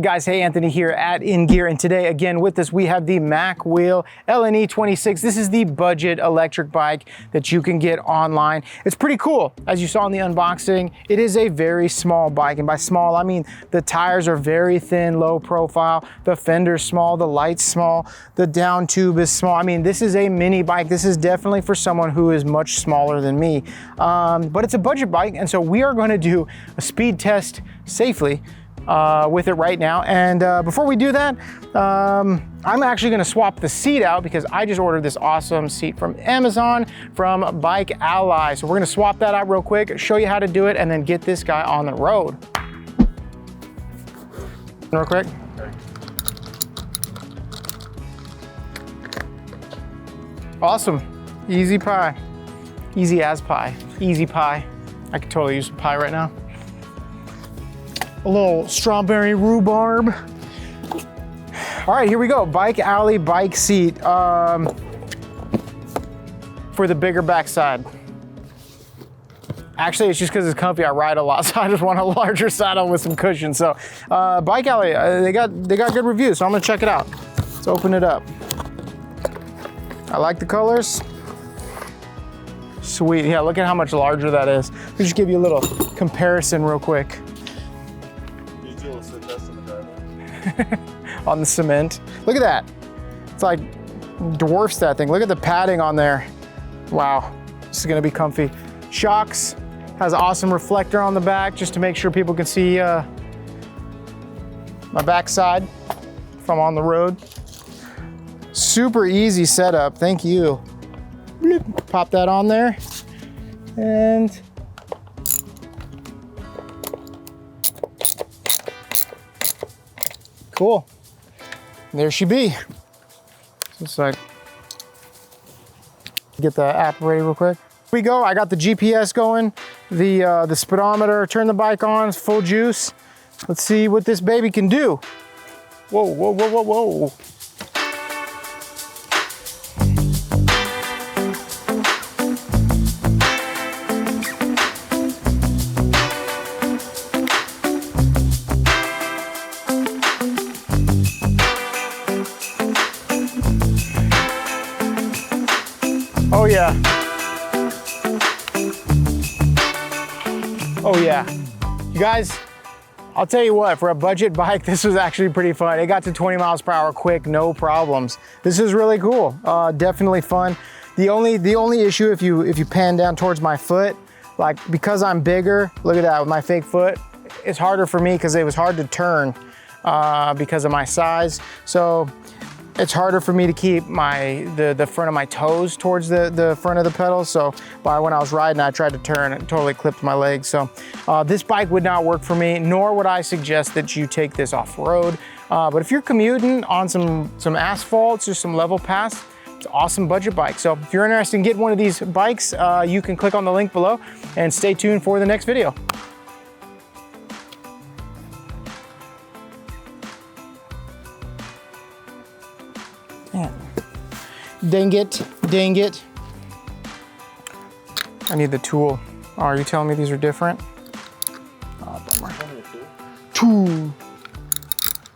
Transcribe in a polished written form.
Guys, hey, Anthony here at inGear, and today again with us we have the Macwheel LNE 26. This is the budget electric bike that you can get online. It's pretty cool. As you saw in the unboxing, it is a very small bike, and by small I mean the tires are very thin, low profile, the fender's small, the light's small, the down tube is small. I mean, this is a mini bike. This is definitely for someone who is much smaller than me, but it's a budget bike, and so we are going to do a speed test safely with it right now. And before we do that, I'm actually gonna swap the seat out because I just ordered this awesome seat from Amazon from Bike Ally. So we're gonna swap that out real quick, show you how to do it, and then get this guy on the road. Real quick. Awesome, easy pie. Easy as pie, easy pie. I could totally use some pie right now. A little strawberry rhubarb. All right, here we go. Bike Ally bike seat for the bigger backside. Actually, it's just because it's comfy. I ride a lot, so I just want a larger saddle with some cushion. So, Bike Ally, they got good reviews, so I'm gonna check it out. Let's open it up. I like the colors. Sweet. Yeah, look at how much larger that is. Let me just give you a little comparison real quick. On the cement. Look at that. It's like dwarfs that thing. Look at the padding on there. Wow, this is gonna be comfy. Shocks, has an awesome reflector on the back just to make sure people can see my backside if I'm on the road. Super easy setup, thank you. Bloop. Pop that on there and cool. There she be. It's like, get the app ready real quick. Here we go. I got the GPS going, the speedometer. Turn the bike on. It's full juice. Let's see what this baby can do. Whoa, whoa, whoa, whoa, whoa. Oh yeah. Oh yeah. You guys, I'll tell you what, for a budget bike, this was actually pretty fun. It got to 20 miles per hour quick, no problems. This is really cool, definitely fun. The only issue if you pan down towards my foot, like because I'm bigger, look at that with my fake foot, it's harder for me because it was hard to turn because of my size. So it's harder for me to keep the front of my toes towards the front of the pedal. So when I was riding, I tried to turn, it totally clipped my leg. So this bike would not work for me, nor would I suggest that you take this off-road. But if you're commuting on some asphalt, just some level paths, it's an awesome budget bike. So if you're interested in getting one of these bikes, you can click on the link below and stay tuned for the next video. Dang it, dang it. I need the tool. Oh, are you telling me these are different?